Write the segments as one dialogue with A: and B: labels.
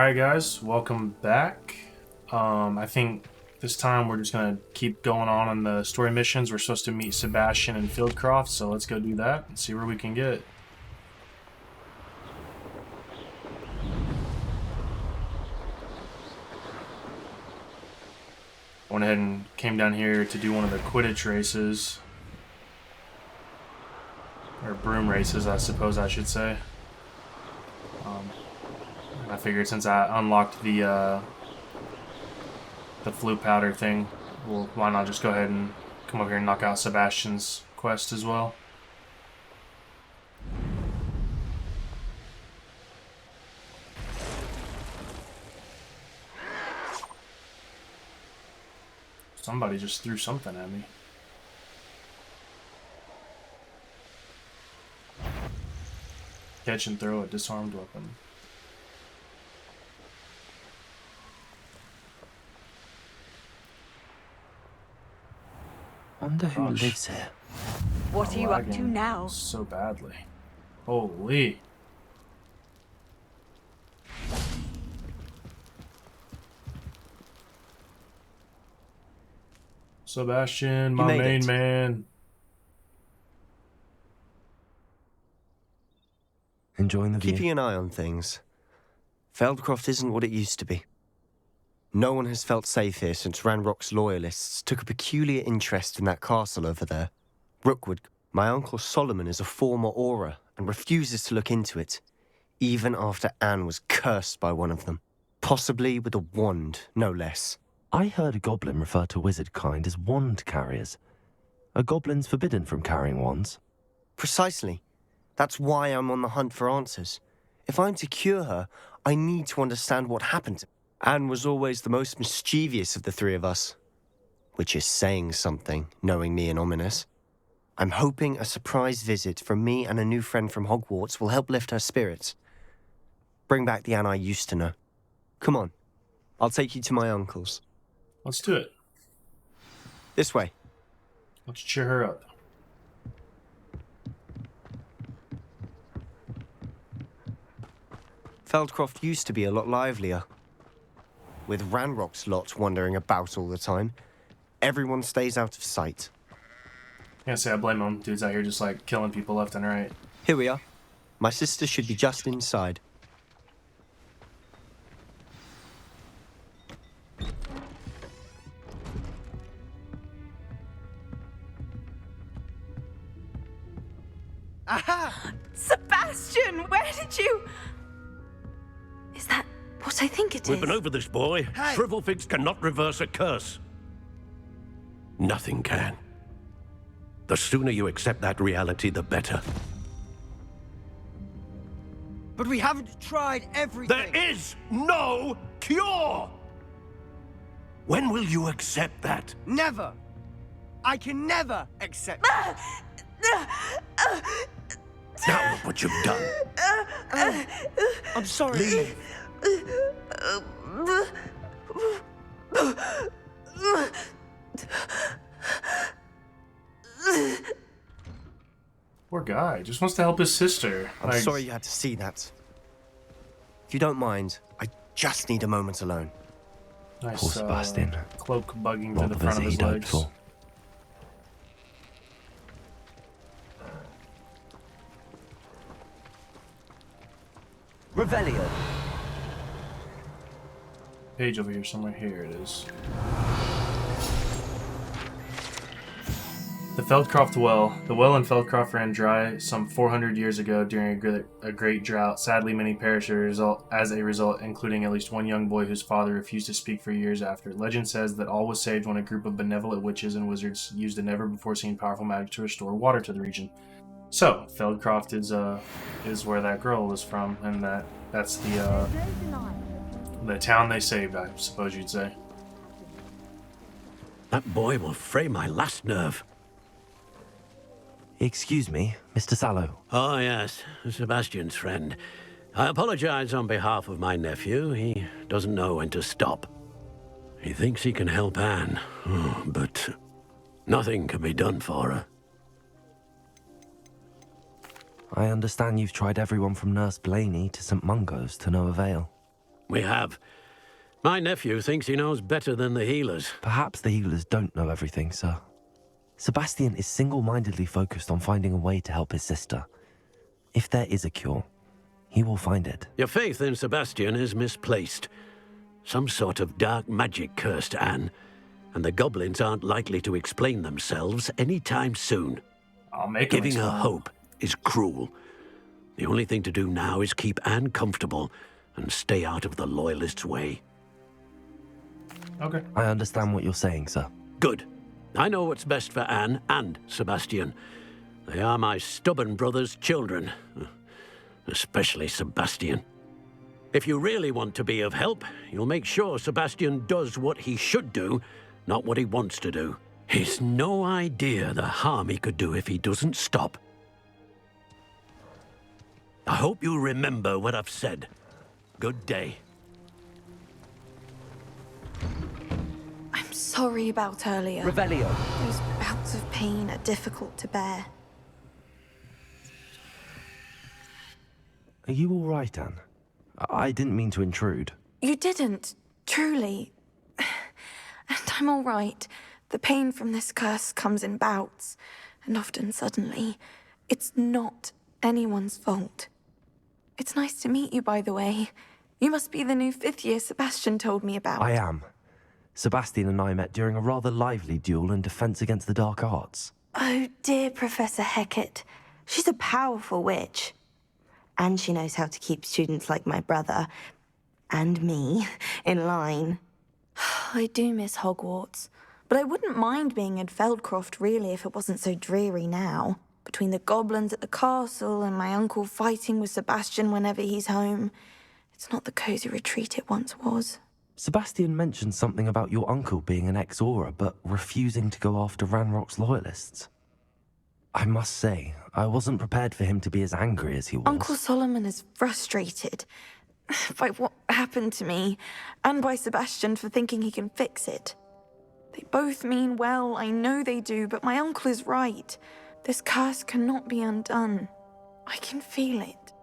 A: Alright guys, welcome back. I think this time we're just gonna keep going on the story missions. We're supposed to meet Sebastian and Fieldcroft, so let's go do that and see where we can get. Went ahead and came down here to do one of the Quidditch races. Or broom races, I suppose I should say. I figured since I unlocked the flu powder thing, well, why not just go ahead and come over here and knock out Sebastian's quest as well. Somebody just threw something at me. Catch and throw a disarmed weapon.
B: Wonder who lives here.
C: What are you up to now?
A: So badly. Holy. Sebastian, my main man.
B: Enjoying the view?
D: Keeping an eye on things. Feldcroft isn't what it used to be. No one has felt safe here since Ranrock's loyalists took a peculiar interest in that castle over there. Rookwood, my uncle Solomon is a former Auror and refuses to look into it, even after Anne was cursed by one of them. Possibly with a wand, no less.
B: I heard a goblin refer to wizard kind as wand carriers. Are goblins forbidden from carrying wands?
D: Precisely. That's why I'm on the hunt for answers. If I'm to cure her, I need to understand what happened. Anne was always the most mischievous of the three of us. Which is saying something, knowing me and Ominous. I'm hoping a surprise visit from me and a new friend from Hogwarts will help lift her spirits. Bring back the Anne I used to know. Come on. I'll take you to my uncle's.
A: Let's do it.
D: This way.
A: Let's cheer her up.
D: Feldcroft used to be a lot livelier. With Ranrock's lot wandering about all the time, everyone stays out of sight.
A: Can't say I blame them. Dudes out here just like killing people left and right.
D: Here we are. My sister should be just inside.
C: Aha! Sebastian, where did you... Is that what I think it is?
E: We've been over this, boy.
C: Hey.
E: Shrivelfigs cannot reverse a curse. Nothing can. The sooner you accept that reality, the better.
F: But we haven't tried everything.
E: There is no cure! When will you accept that?
F: Never. I can never accept.
E: Now look what you've done.
F: I'm sorry.
E: Leave.
A: Poor guy. Just wants to help his sister.
D: I'm sorry you had to see that. If you don't mind, I just need a moment alone.
A: Nice,
B: Poor Sebastian.
A: Cloak bugging to
B: What
A: the
B: the
A: front of
B: visit
A: his
B: he'd hoped
A: legs.
B: for.
F: Revelio.
A: Page over here somewhere. Here it is. The Feldcroft Well. The well in Feldcroft ran dry some 400 years ago during a great drought. Sadly, many perished as a result, including at least one young boy whose father refused to speak for years after. Legend says that all was saved when a group of benevolent witches and wizards used a never-before-seen powerful magic to restore water to the region. So, Feldcroft is where that girl was from, and that's the town they saved, I suppose you'd say.
E: That boy will fray my last nerve.
B: Excuse me, Mr. Sallow.
E: Oh, yes, Sebastian's friend. I apologize on behalf of my nephew. He doesn't know when to stop. He thinks he can help Anne, but nothing can be done for her.
B: I understand you've tried everyone from Nurse Blaney to St. Mungo's to no avail.
E: We have. My nephew thinks he knows better than the healers.
B: Perhaps the healers don't know everything, sir. Sebastian is single-mindedly focused on finding a way to help his sister. If there is a cure, he will find it.
E: Your faith in Sebastian is misplaced. Some sort of dark magic cursed Anne, and the goblins aren't likely to explain themselves anytime soon.
A: I'll make him
E: Giving her
A: explain.
E: hope is cruel. The only thing to do now is keep Anne comfortable and stay out of the Loyalists' way.
A: Okay.
B: I understand what you're saying, sir.
E: Good. I know what's best for Anne and Sebastian. They are my stubborn brother's children. Especially Sebastian. If you really want to be of help, you'll make sure Sebastian does what he should do, not what he wants to do. He's no idea the harm he could do if he doesn't stop. I hope you remember what I've said. Good day.
C: I'm sorry about earlier.
G: Revelio.
C: Those bouts of pain are difficult to bear.
B: Are you all right, Anne? I didn't mean to intrude.
C: You didn't, truly. And I'm all right. The pain from this curse comes in bouts, and often suddenly. It's not anyone's fault. It's nice to meet you, by the way. You must be the new 5th year Sebastian told me about.
B: I am. Sebastian and I met during a rather lively duel in Defense Against the Dark Arts.
H: Oh, dear Professor Hecat. She's a powerful witch. And she knows how to keep students like my brother, and me, in line.
C: I do miss Hogwarts, but I wouldn't mind being in Feldcroft, really, if it wasn't so dreary now. Between the goblins at the castle and my uncle fighting with Sebastian whenever he's home. It's not the cozy retreat it once was.
B: Sebastian mentioned something about your uncle being an ex-Auror, but refusing to go after Ranrock's loyalists. I must say, I wasn't prepared for him to be as angry as he was.
C: Uncle Solomon is frustrated by what happened to me, and by Sebastian for thinking he can fix it. They both mean well, I know they do, but my uncle is right. This curse cannot be undone. I can feel it.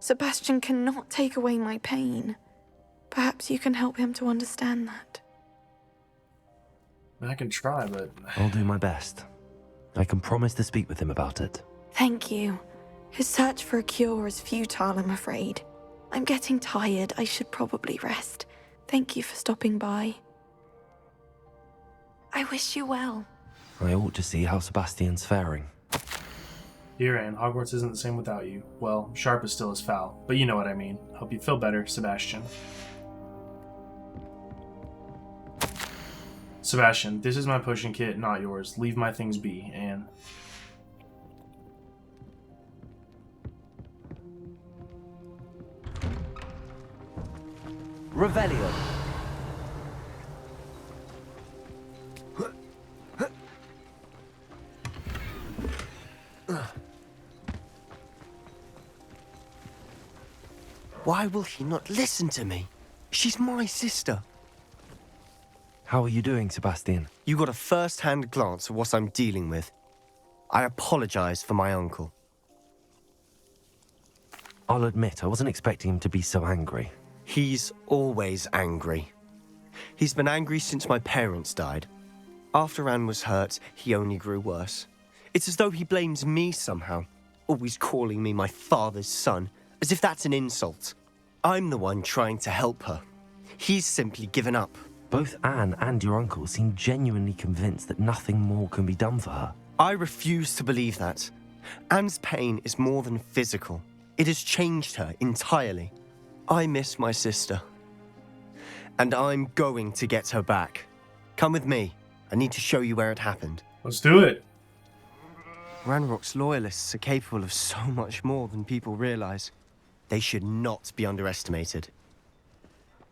C: Sebastian cannot take away my pain. Perhaps you can help him to understand that.
A: I can try, but
B: I'll do my best. I can promise to speak with him about it.
C: Thank you. His search for a cure is futile, I'm afraid. I'm getting tired. I should probably rest. Thank you for stopping by. I wish you well.
B: I ought to see how Sebastian's faring.
A: Dear Anne, Hogwarts isn't the same without you. Well, sharp is still as foul, but you know what I mean. Hope you feel better, Sebastian. Sebastian, this is my potion kit, not yours. Leave my things be, Anne.
G: Revelio.
D: Why will he not listen to me? She's my sister.
B: How are you doing, Sebastian?
D: You got a first-hand glance at what I'm dealing with. I apologize for my uncle.
B: I'll admit, I wasn't expecting him to be so angry.
D: He's always angry. He's been angry since my parents died. After Anne was hurt, he only grew worse. It's as though he blames me somehow, always calling me my father's son, as if that's an insult. I'm the one trying to help her. He's simply given up.
B: Both Anne and your uncle seem genuinely convinced that nothing more can be done for her.
D: I refuse to believe that. Anne's pain is more than physical. It has changed her entirely. I miss my sister. And I'm going to get her back. Come with me. I need to show you where it happened.
A: Let's do it.
D: Ranrock's loyalists are capable of so much more than people realize. They should not be underestimated.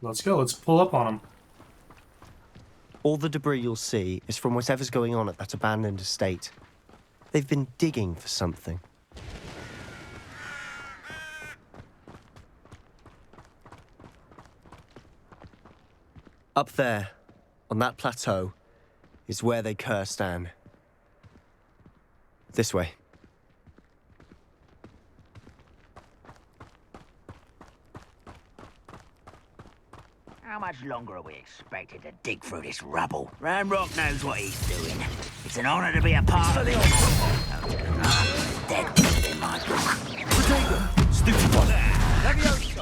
A: Let's go. Let's pull up on them.
D: All the debris you'll see is from whatever's going on at that abandoned estate. They've been digging for something. Up there, on that plateau, is where they cursed Anne. This way.
G: How much longer are we expected to dig through this rubble? Ranrock knows what he's doing. It's an honor to be a part of the dead in my book.
F: Stupid one.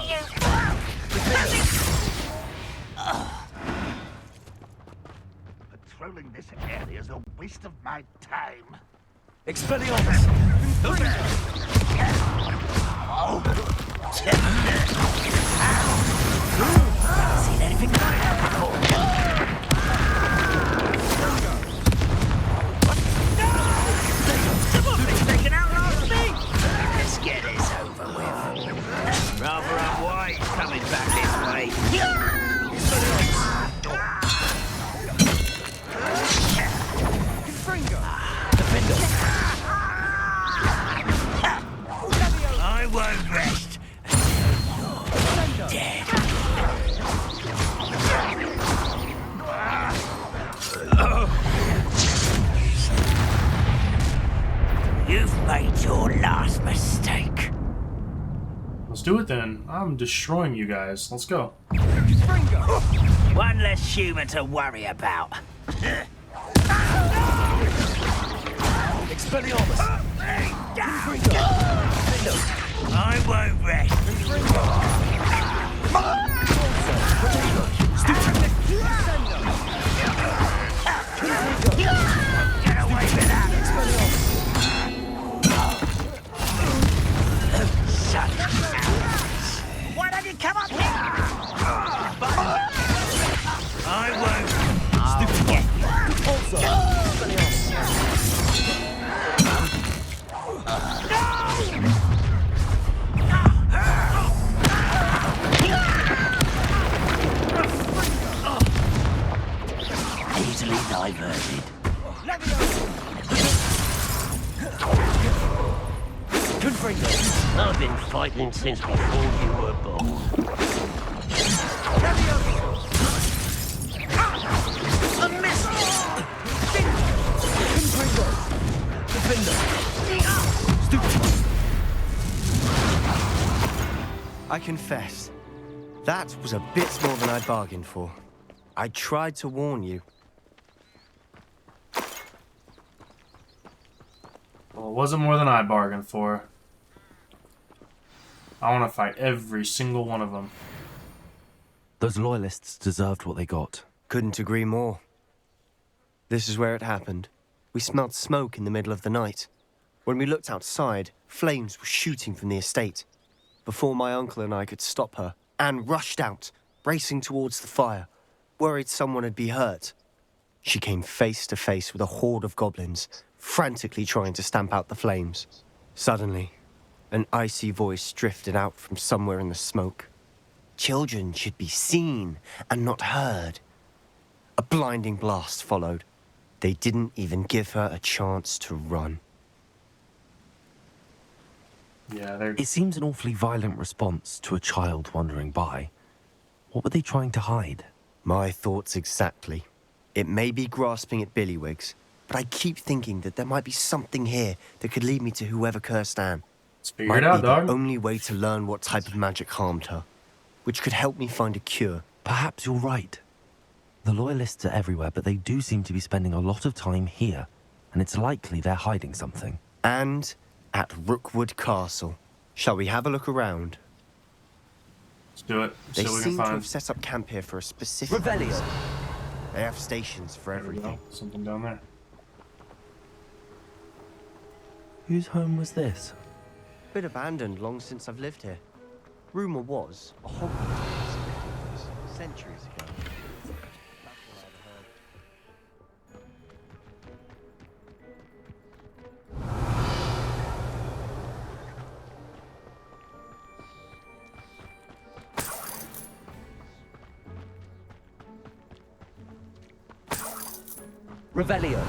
G: Patrolling this area is a waste of my time.
F: Expelliarmus!
G: Seen anything like that before? They can outlast me! Let's get this over with. Rather unwise coming back this way. I won't rest. Dead. You've made your last mistake.
A: Let's do it then. I'm destroying you guys. Let's go.
G: One less human to worry about.
F: Expelliarmus!
G: I won't rest. Get away with that! Shut up. Why don't you come up here? I won't. Stupid get you. Easily diverted.
E: I've been fighting since before you were born.
G: A miss!
D: I confess, that was a bit more than I bargained for. I tried to warn you.
A: Well, it wasn't more than I bargained for. I want to fight every single one of them.
B: Those loyalists deserved what they got.
D: Couldn't agree more. This is where it happened. We smelled smoke in the middle of the night. When we looked outside, flames were shooting from the estate. Before my uncle and I could stop her, Anne rushed out, racing towards the fire, worried someone would be hurt. She came face to face with a horde of goblins, frantically trying to stamp out the flames. Suddenly, an icy voice drifted out from somewhere in the smoke. Children should be seen and not heard. A blinding blast followed. They didn't even give her a chance to run.
A: Yeah, they're...
B: It seems an awfully violent response to a child wandering by. What were they trying to hide?
D: My thoughts exactly. It may be grasping at Billywigs, but I keep thinking that there might be something here that could lead me to whoever cursed Anne.
A: Let's figure it out,
D: Might be
A: dog.
D: the only way to learn what type of magic harmed her, which could help me find a cure.
B: Perhaps you're right. The loyalists are everywhere, but they do seem to be spending a lot of time here, and it's likely they're hiding something.
D: And at Rookwood Castle. Shall we have a look around?
A: Let's do it.
D: They
A: See what we
D: seem
A: can
D: to
A: find.
D: have set up camp here for a specific
F: Revelio.
D: reason. They have stations for
A: There we
D: everything.
A: go. Something down there.
B: Whose home was this?
D: Been abandoned long since I've lived here. Rumor was a Hogwarts Legacy centuries ago. That's what I'd heard.
F: Revelio.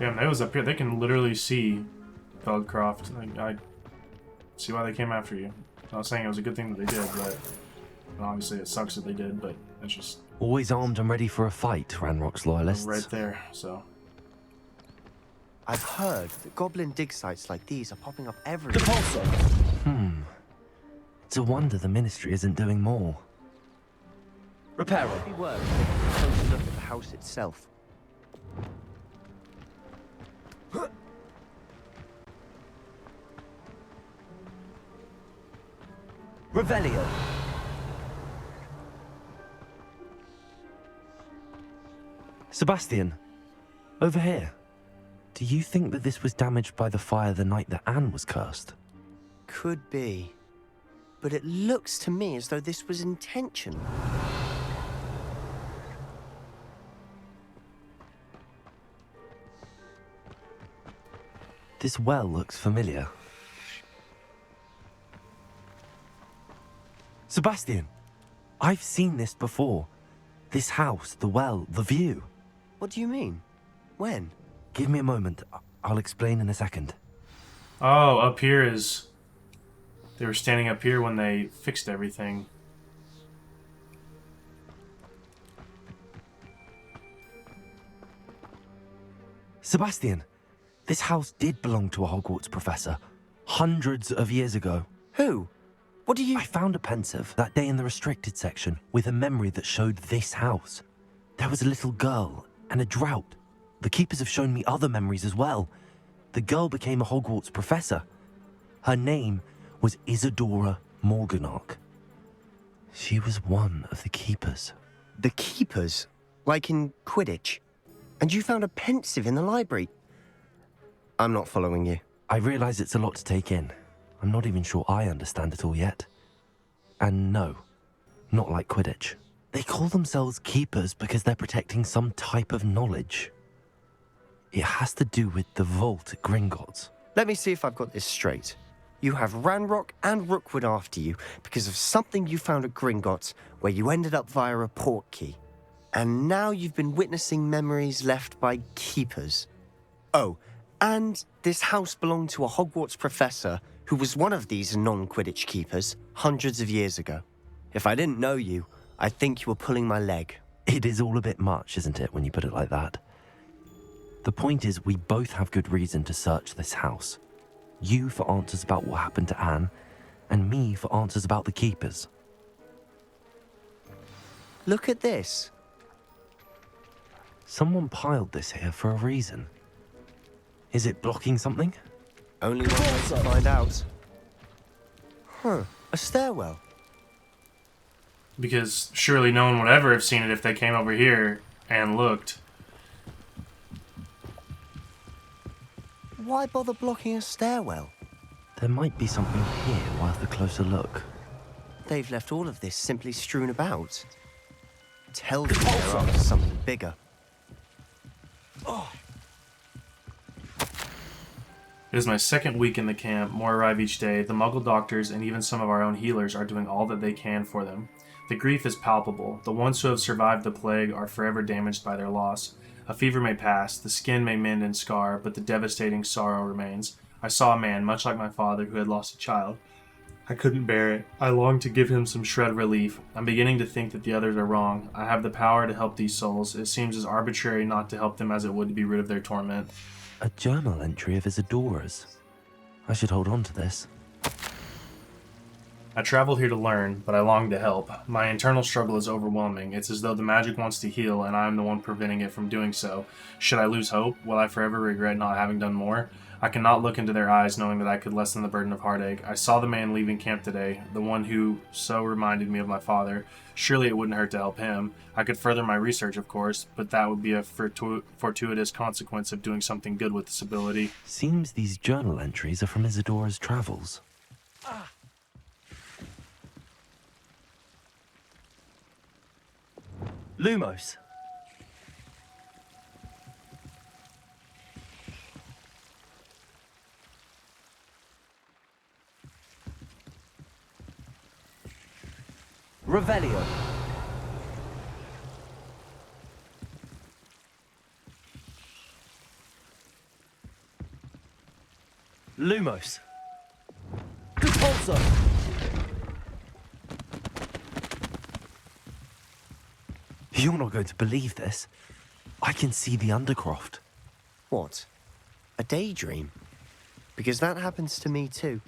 A: Yeah, and those up here, they can literally see Feldcroft. I see why they came after you. I'm not saying it was a good thing that they did, but obviously it sucks that they did, but it's just
B: Always armed and ready for a fight, Ranrock's loyalists.
A: right there, so.
D: I've heard that goblin dig sites like these are popping up everywhere.
F: Depulso.
B: It's a wonder the Ministry isn't doing more.
D: Reparo. Maybe worth taking a closer look at the house itself. Revelio.
B: Sebastian, over here. Do you think that this was damaged by the fire the night that Anne was cursed?
D: Could be. But it looks to me as though this was intentional.
B: This well looks familiar. Sebastian, I've seen this before. This house, the well, the view.
D: What do you mean? When?
B: Give me a moment. I'll explain in a second.
A: Oh, up here is... They were standing up here when they fixed everything.
B: Sebastian, this house did belong to a Hogwarts professor. Hundreds of years ago.
D: Who? What do you...
B: I found a pensive that day in the restricted section with a memory that showed this house. There was a little girl and a drought. The keepers have shown me other memories as well. The girl became a Hogwarts professor. Her name was Isadora Morganach. She was one of the keepers.
D: The keepers? Like in Quidditch? And you found a pensive in the library? I'm not following you.
B: I realize it's a lot to take in. I'm not even sure I understand it all yet. And no, not like Quidditch. They call themselves keepers because they're protecting some type of knowledge. It has to do with the vault at Gringotts.
D: Let me see if I've got this straight. You have Ranrock and Rookwood after you because of something you found at Gringotts where you ended up via a portkey. And now you've been witnessing memories left by keepers. Oh, and this house belonged to a Hogwarts professor who was one of these non-Quidditch keepers hundreds of years ago. If I didn't know you, I'd think you were pulling my leg.
B: It is all a bit much, isn't it, when you put it like that? The point is, we both have good reason to search this house. You for answers about what happened to Anne, and me for answers about the keepers.
D: Look at this.
B: Someone piled this here for a reason. Is it blocking something?
D: Only one way to find out. Huh, a stairwell.
A: Because surely no one would ever have seen it if they came over here and looked.
D: Why bother blocking a stairwell?
B: There might be something here worth a closer look.
D: They've left all of this simply strewn about. Tells me they're after something bigger.
A: It is my second week in the camp. More arrive each day. The Muggle doctors and even some of our own healers are doing all that they can for them. The grief is palpable. The ones who have survived the plague are forever damaged by their loss. A fever may pass, the skin may mend and scar, but the devastating sorrow remains. I saw a man, much like my father, who had lost a child. I couldn't bear it. I longed to give him some shred of relief. I'm beginning to think that the others are wrong. I have the power to help these souls. It seems as arbitrary not to help them as it would to be rid of their torment.
B: A journal entry of Isadora's. I should hold on to this.
A: I traveled here to learn, but I long to help. My internal struggle is overwhelming. It's as though the magic wants to heal, and I am the one preventing it from doing so. Should I lose hope? Will I forever regret not having done more? I cannot look into their eyes knowing that I could lessen the burden of heartache. I saw the man leaving camp today, the one who so reminded me of my father. Surely it wouldn't hurt to help him. I could further my research, of course, but that would be a fortuitous consequence of doing something good with this ability.
B: Seems these journal entries are from Isadora's travels.
D: Lumos. Revelio. Lumos. Repulso.
B: You're not going to believe this. I can see the Undercroft.
D: What? A daydream? Because that happens to me too.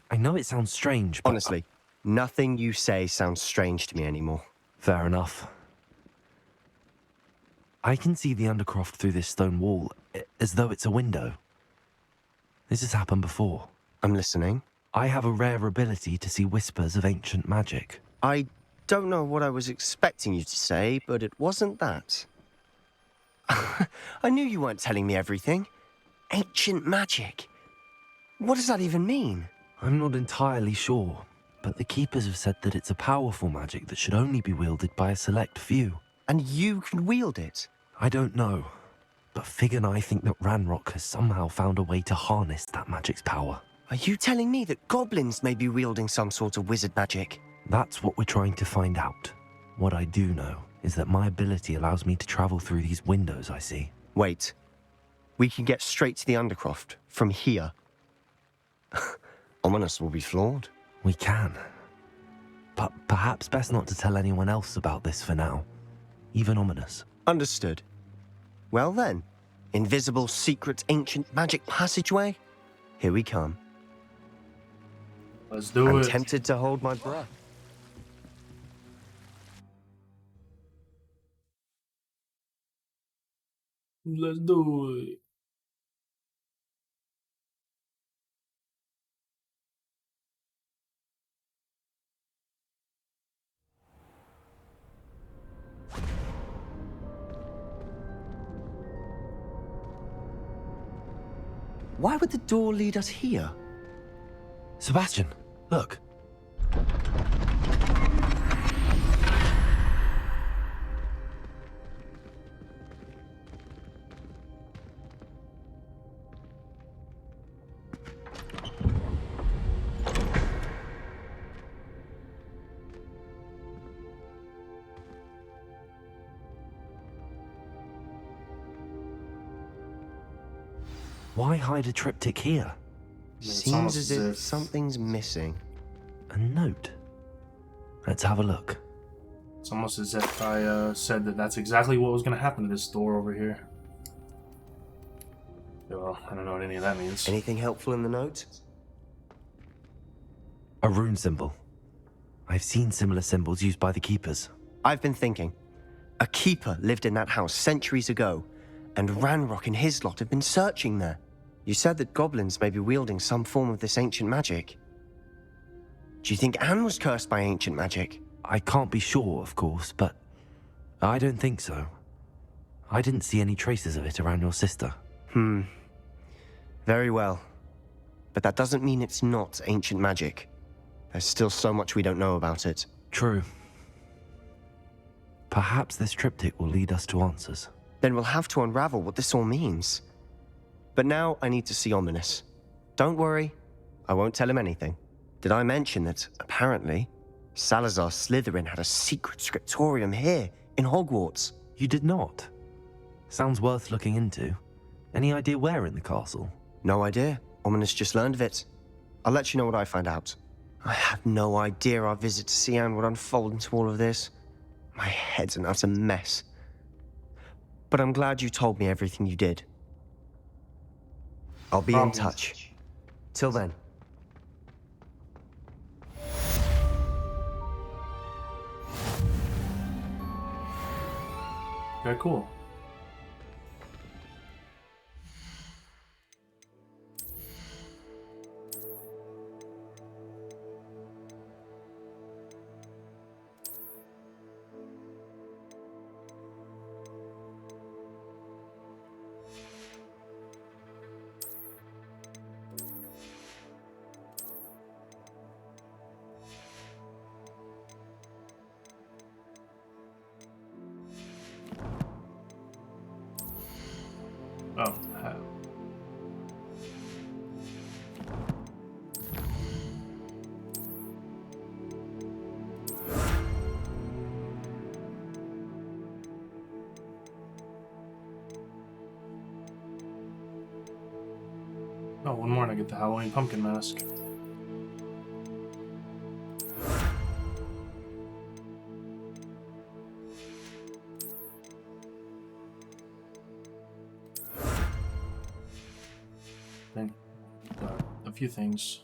B: I know it sounds strange, but...
D: Honestly, nothing you say sounds strange to me anymore.
B: Fair enough. I can see the Undercroft through this stone wall, as though it's a window. This has happened before.
D: I'm listening.
B: I have a rare ability to see whispers of ancient magic.
D: I don't know what I was expecting you to say, but it wasn't that. I knew you weren't telling me everything. Ancient magic. What does that even mean?
B: I'm not entirely sure, but the Keepers have said that it's a powerful magic that should only be wielded by a select few.
D: And you can wield it?
B: I don't know, but Fig and I think that Ranrock has somehow found a way to harness that magic's power.
D: Are you telling me that goblins may be wielding some sort of wizard magic?
B: That's what we're trying to find out. What I do know is that my ability allows me to travel through these windows I see.
D: Wait. We can get straight to the Undercroft from here. Ominous will be floored.
B: We can. But perhaps best not to tell anyone else about this for now. Even Ominous.
D: Understood. Well then, invisible, secret, ancient magic passageway? Here we come.
A: Let's do
D: I'm
A: it.
D: tempted to hold my breath.
A: Let's do it.
D: Why would the door lead us here?
B: Sebastian, look. Why hide a triptych here?
D: Seems
A: almost
D: as if something's missing.
B: A note. Let's have a look.
A: It's almost as if I said that that's exactly what was going to happen to this door over here. Well, I don't know what any of that means.
D: Anything helpful in the note?
B: A rune symbol. I've seen similar symbols used by the Keepers.
D: I've been thinking. A keeper lived in that house centuries ago, and Ranrock and his lot have been searching there. You said that goblins may be wielding some form of this ancient magic. Do you think Anne was cursed by ancient magic?
B: I can't be sure, of course, but I don't think so. I didn't see any traces of it around your sister.
D: Very well. But that doesn't mean it's not ancient magic. There's still so much we don't know about it.
B: True. Perhaps this triptych will lead us to answers.
D: Then we'll have to unravel what this all means. But now I need to see Ominous. Don't worry, I won't tell him anything. Did I mention that, apparently, Salazar Slytherin had a secret scriptorium here, in Hogwarts?
B: You did not? Sounds worth looking into. Any idea where in the castle?
D: No idea. Ominous just learned of it. I'll let you know what I find out. I had no idea our visit to Cian would unfold into all of this. My head's an utter mess. But I'm glad you told me everything you did. I'll be in touch. Till then.
A: Very cool. Oh, oh, one more and I get the Halloween pumpkin mask. A few things.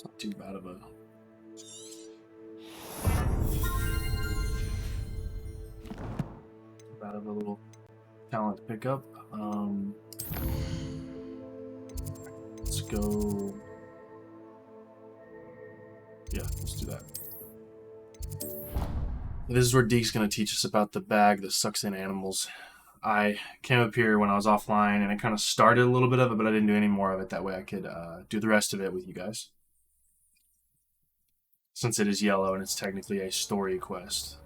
A: It's not too bad of a little talent to pick up. Let's go. Yeah, let's do that. This is where Deke's going to teach us about the bag that sucks in animals. I came up here when I was offline, and I kind of started a little bit of it, but I didn't do any more of it. That way I could do the rest of it with you guys. Since it is yellow and it's technically a story quest.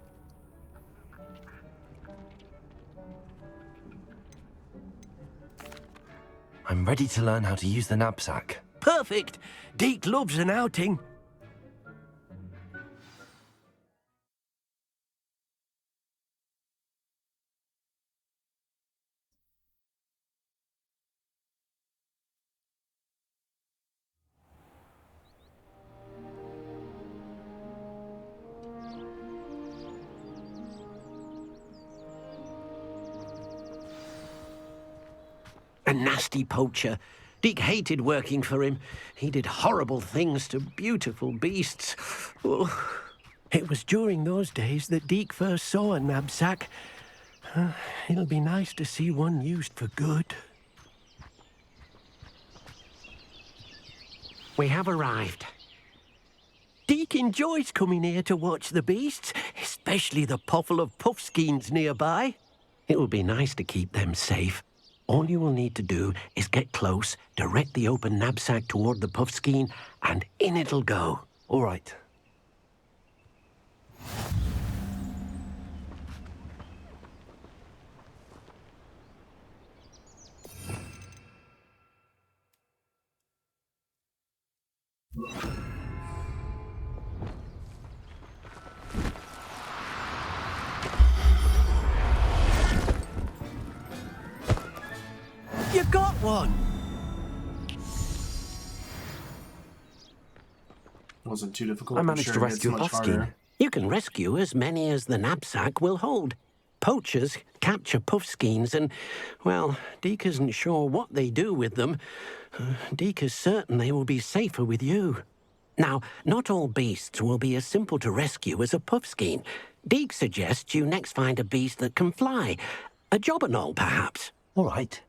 B: I'm ready to learn how to use the knapsack.
G: Perfect. Deke loves an outing. A nasty poacher. Deke hated working for him. He did horrible things to beautiful beasts. Oh. It was during those days that Deke first saw a knapsack. It'll be nice to see one used for good. We have arrived. Deke enjoys coming here to watch the beasts, especially the potful of puffskeins nearby. It will be nice to keep them safe. All you will need to do is get close, direct the open knapsack toward the puffskein, and in it'll go.
B: All right.
G: You got one!
A: Wasn't too difficult.
B: I
A: but
B: managed
A: sure
B: to
A: it gets
B: rescue a
A: much
B: puffskein.
A: harder.
E: You can rescue as many as the knapsack will hold. Poachers capture puffskeins and, well, Deke isn't sure what they do with them. Deke is certain they will be safer with you. Now, not all beasts will be as simple to rescue as a puffskein. Deke suggests you next find a beast that can fly. A jobberknoll, perhaps.
B: All right.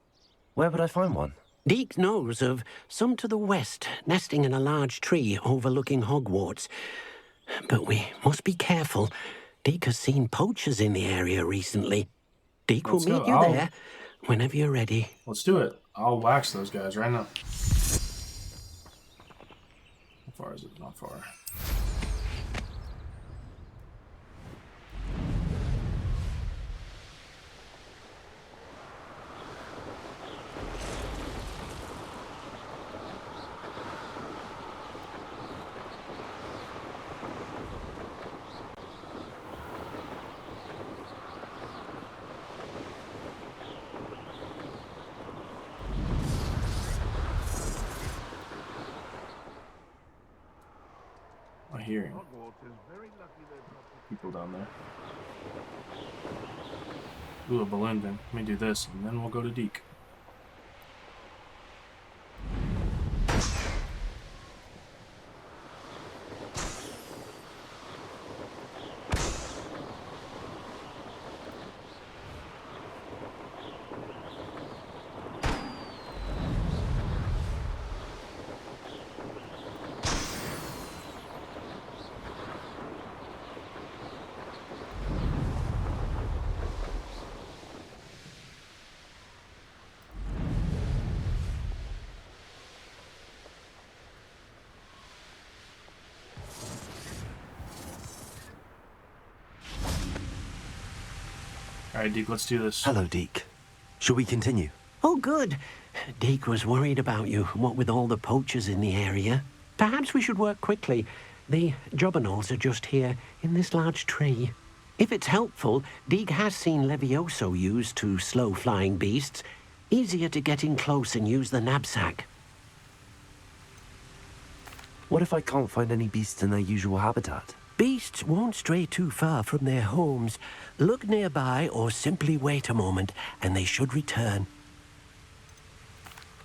B: Where would I find one?
E: Deke knows of some to the west, nesting in a large tree overlooking Hogwarts. But we must be careful. Deke has seen poachers in the area recently. Deke will
A: Let's
E: meet
A: go.
E: you there whenever you're ready.
A: Let's do it. I'll wax those guys right now. How far is it? Not far. I hear him. People down there. Ooh, a balloon bin. Let me do this, and then we'll go to Deke. All right, Deke, let's do this.
B: Hello, Deke. Shall we continue?
E: Oh, good. Deke was worried about you, what with all the poachers in the area. Perhaps we should work quickly. The jobberknolls are just here, in this large tree. If it's helpful, Deke has seen Levioso used to slow flying beasts. Easier to get in close and use the knapsack.
B: What if I can't find any beasts in their usual habitat?
G: Beasts won't stray too far from their homes. Look nearby or simply wait a moment, and they should return.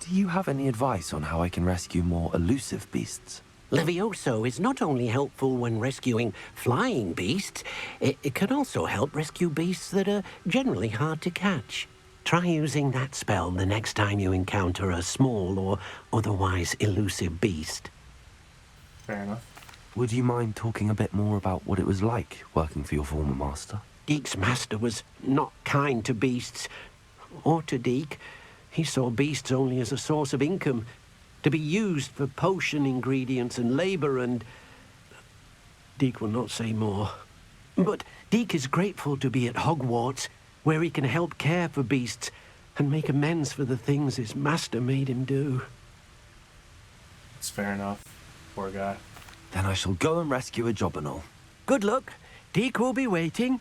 B: Do you have any advice on how I can rescue more elusive beasts?
G: Levioso is not only helpful when rescuing flying beasts, it can also help rescue beasts that are generally hard to catch. Try using that spell the next time you encounter a small or otherwise elusive beast.
A: Fair enough.
B: Would you mind talking a bit more about what it was like working for your former master?
G: Deek's master was not kind to beasts, or to Deek. He saw beasts only as a source of income, to be used for potion ingredients and labor, and Deek will not say more. But Deek is grateful to be at Hogwarts, where he can help care for beasts and make amends for the things his master made him do.
A: It's fair enough. Poor guy.
B: Then I shall go and rescue a job and all.
G: Good luck. Deek will be waiting.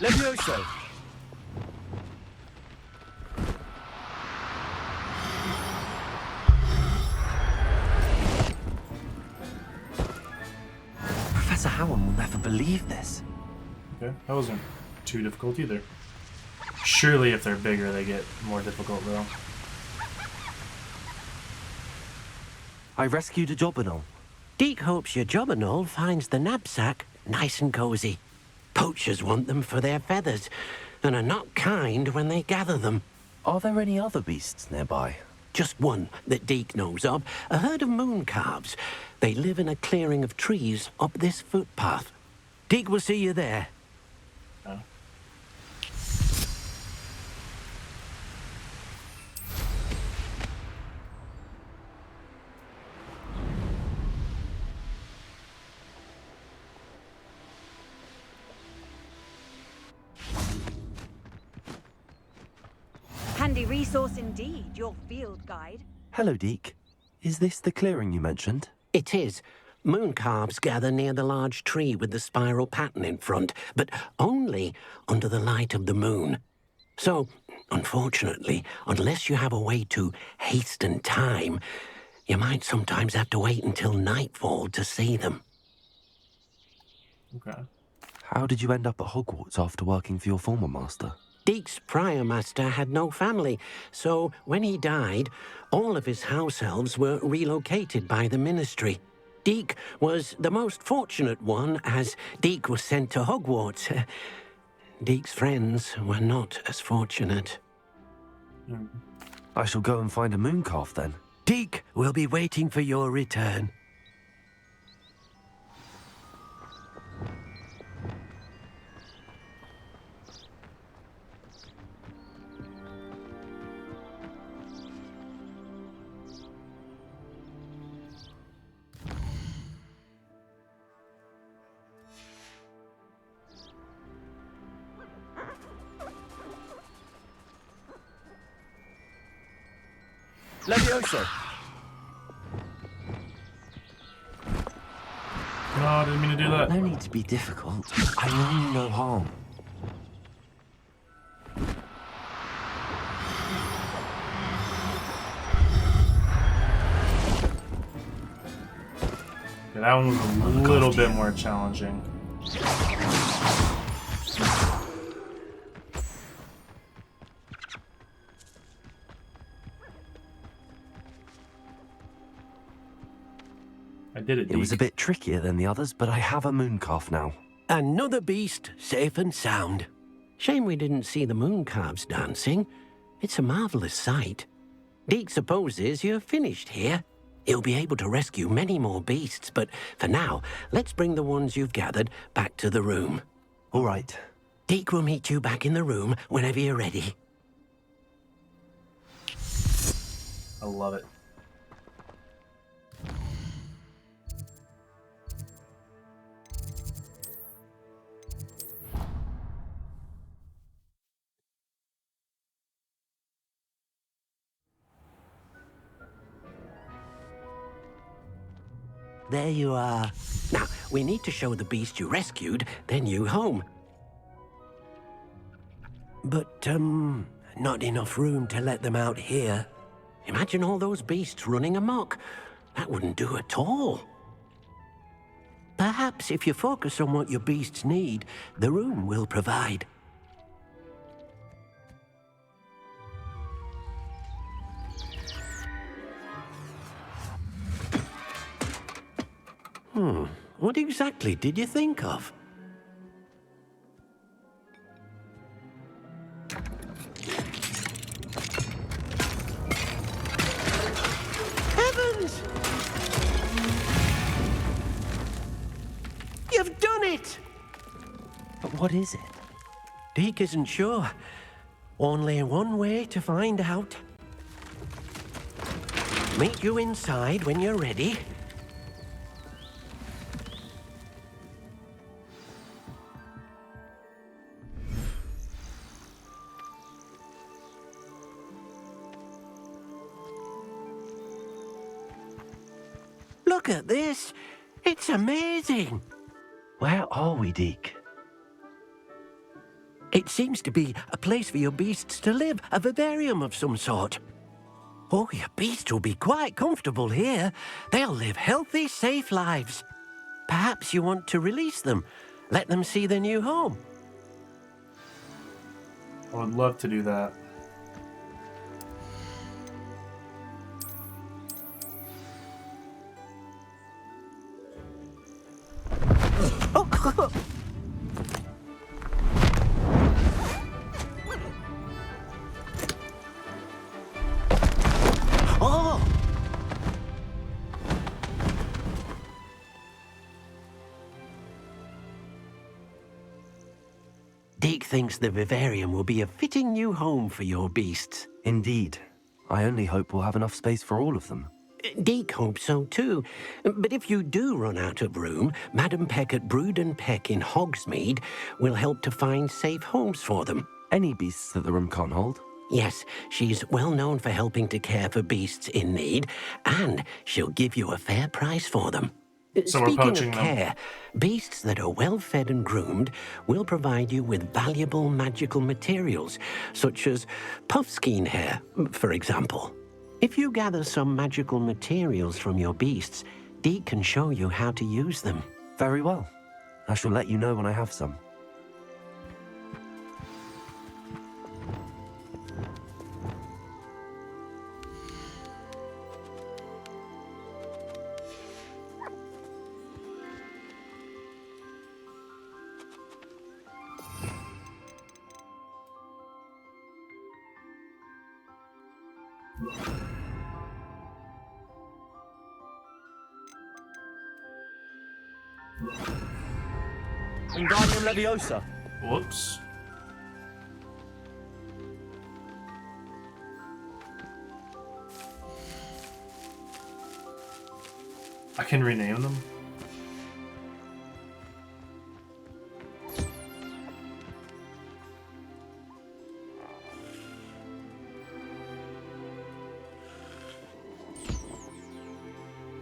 F: Levioso!
B: Professor Howard will never believe this.
A: Okay, that wasn't too difficult either. Surely if they're bigger, they get more difficult, though.
B: I rescued a job and all.
G: Deek hopes your Jobberknoll finds the knapsack nice and cozy. Poachers want them for their feathers, and are not kind when they gather them.
B: Are there any other beasts nearby?
G: Just one that Deek knows of, a herd of moon calves. They live in a clearing of trees up this footpath. Deek will see you there.
A: Oh.
I: Handy resource indeed, your field guide.
B: Hello, Deek. Is this the clearing you mentioned?
G: It is. Moon calves gather near the large tree with the spiral pattern in front, but only under the light of the moon. So, unfortunately, unless you have a way to hasten time, you might sometimes have to wait until nightfall to see them.
A: Okay.
B: How did you end up at Hogwarts after working for your former master?
G: Deek's prior master had no family, so when he died, all of his house elves were relocated by the ministry. Deek was the most fortunate one, as Deek was sent to Hogwarts. Deek's friends were not as fortunate.
B: I shall go and find a moon calf then.
G: Deek will be waiting for your return.
F: Levioso!
A: No, I didn't mean to do that.
B: No need to be difficult. I mean you no harm.
A: Yeah, that one was a little bit more challenging. I did it,
B: It was a
A: Deke.
B: bit trickier than the others, but I have a moon calf now.
G: Another beast, safe and sound. Shame we didn't see the moon calves dancing. It's a marvelous sight. Deek supposes you're finished here. He'll be able to rescue many more beasts, but for now, let's bring the ones you've gathered back to the room.
B: All right.
G: Deek will meet you back in the room whenever you're ready.
A: I love it.
G: There you are. Now, we need to show the beast you rescued their new home. But, not enough room to let them out here. Imagine all those beasts running amok. That wouldn't do at all. Perhaps if you focus on what your beasts need, the room will provide. What exactly did you think of? Heavens! You've done it!
B: But what is it?
G: Deke isn't sure. Only one way to find out. Meet you inside when you're ready. Look at this. It's amazing.
B: Where are we, Deke?
G: It seems to be a place for your beasts to live, a vivarium of some sort. Oh, your beasts will be quite comfortable here. They'll live healthy, safe lives. Perhaps you want to release them, let them see their new home.
A: I would love to do that.
G: Oh! Deke thinks the vivarium will be a fitting new home for your beasts.
B: Indeed. I only hope we'll have enough space for all of them.
G: Deke hopes so too. But if you do run out of room, Madam Peck at Brood and Peck in Hogsmeade will help to find safe homes for them.
B: Any beasts that the room can't hold?
G: Yes, she's well known for helping to care for beasts in need, and she'll give you a fair price for them.
A: So we're
G: Speaking
A: poaching
G: of
A: them.
G: care, beasts that are well fed and groomed will provide you with valuable magical materials, such as puffskein hair, for example. If you gather some magical materials from your beasts, Deke can show you how to use them.
B: Very well. I shall let you know when I have some. Wingardium Leviosa.
A: Whoops. I can rename them.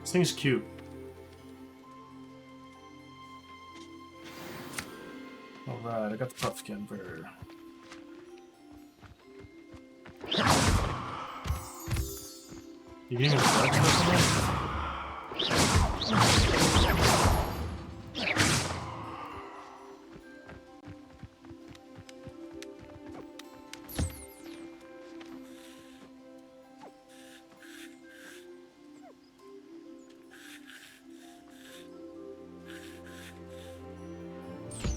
A: This thing's cute. Alright, I got the puffskin for her. You can even flex this one?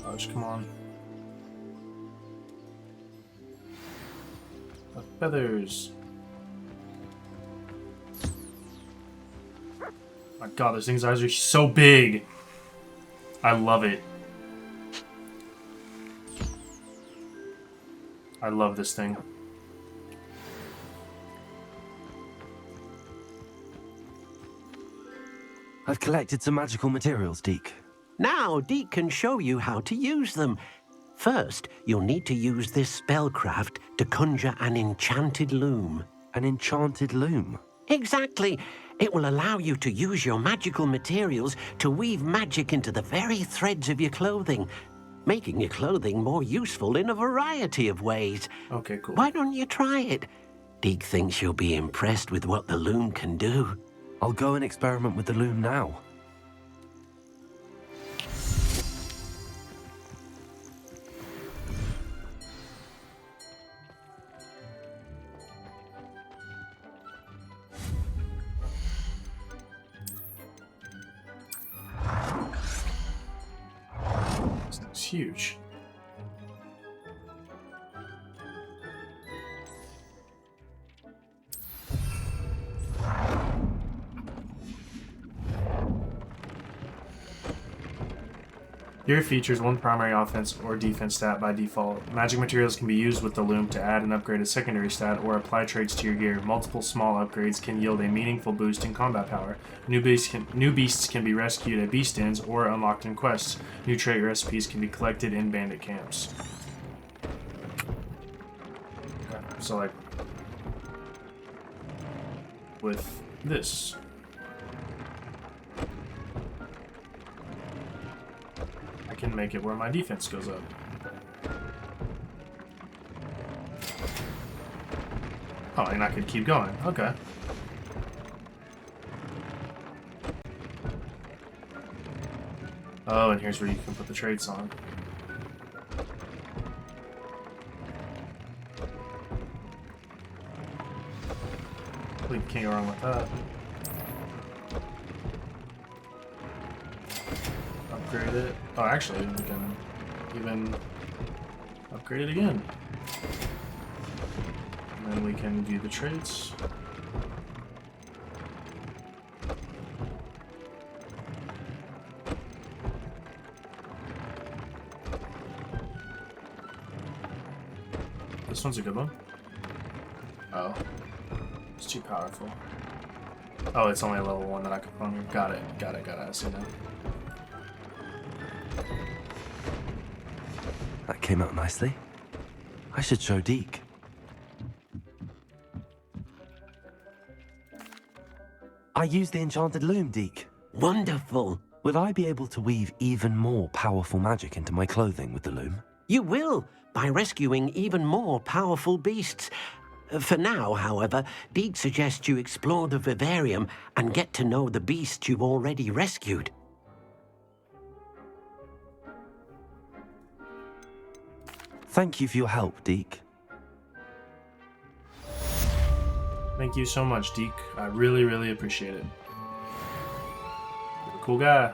A: Oh, just come on. The feathers. My god, this thing's eyes are so big. I love it. I love this thing.
B: I've collected some magical materials, Deke.
G: Now, Deke can show you how to use them. First, you'll need to use this spellcraft to conjure an enchanted loom.
B: An enchanted loom?
G: Exactly. It will allow you to use your magical materials to weave magic into the very threads of your clothing, making your clothing more useful in a variety of ways.
A: Okay, cool.
G: Why don't you try it? Deke thinks you'll be impressed with what the loom can do.
B: I'll go and experiment with the loom now.
A: This thing's huge. Here features one primary offense or defense stat by default. Magic materials can be used with the loom to add and upgrade a secondary stat or apply traits to your gear. Multiple small upgrades can yield a meaningful boost in combat power. New beasts can be rescued at beast inns or unlocked in quests. New trait recipes can be collected in bandit camps. Okay, so like with this. I can make it where my defense goes up. Oh, and I could keep going. Okay. Oh, and here's where you can put the traits on. You can't go wrong with that. Upgrade it. Oh, actually, we can even upgrade it again. And then we can view the traits. This one's a good one. Oh. It's too powerful. Oh, it's only a level 1 that I could put. Got it. I see now.
B: That came out nicely. I should show Deke. I used the enchanted loom, Deke.
G: Wonderful.
B: Will I be able to weave even more powerful magic into my clothing with the loom?
G: You will, by rescuing even more powerful beasts. For now, however, Deke suggests you explore the vivarium and get to know the beasts you've already rescued.
B: Thank you for your help, Deke.
A: Thank you so much, Deke. I really, really appreciate it. You're a cool guy.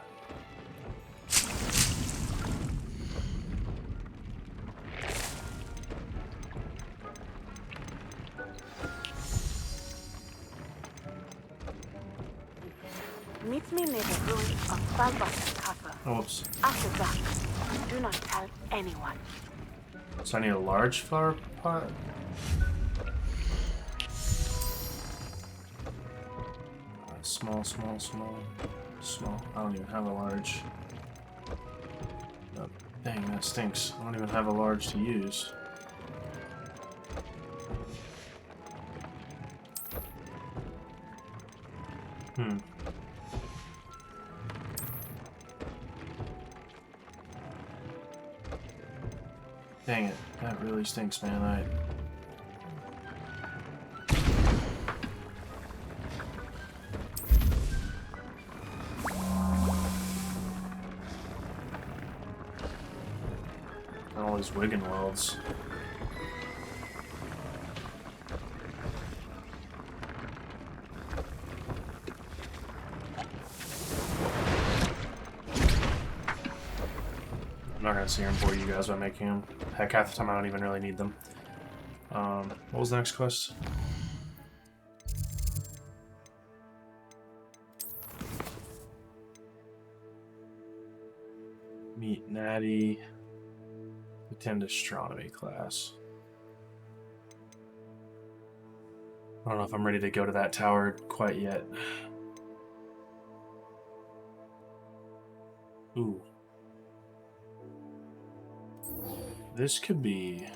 I: Meet me near the ruin of Sebastian Castle.
A: Oh, whoops.
I: After dark, do not tell anyone.
A: So I need a large flower pot? Small. I don't even have a large. Oh, dang, that stinks. I don't even have a large to use. Dang it, that really stinks, man. All these Wigan welds. I'm not gonna sit here and bore you guys by making them. Heck, half the time I don't even really need them. What was the next quest? Meet Natty. Attend astronomy class. I don't know if I'm ready to go to that tower quite yet. Ooh. This could be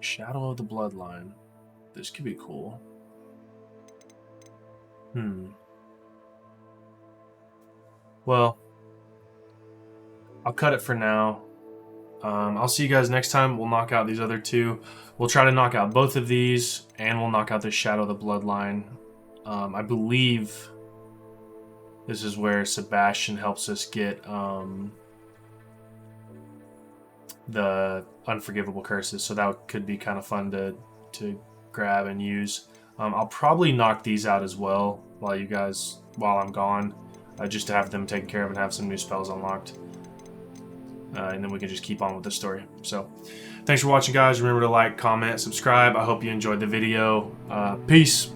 A: Shadow of the Bloodline. This could be cool. Well, I'll cut it for now. I'll see you guys next time. We'll knock out these other two. We'll try to knock out both of these, and we'll knock out the Shadow of the Bloodline. I believe this is where Sebastian helps us get the unforgivable curses, so that could be kind of fun to grab and use. I'll probably knock these out as well while I'm gone. just to have them taken care of and have some new spells unlocked. And then we can just keep on with the story. So, thanks for watching, guys. Remember to like, comment, subscribe. I hope you enjoyed the video. Peace.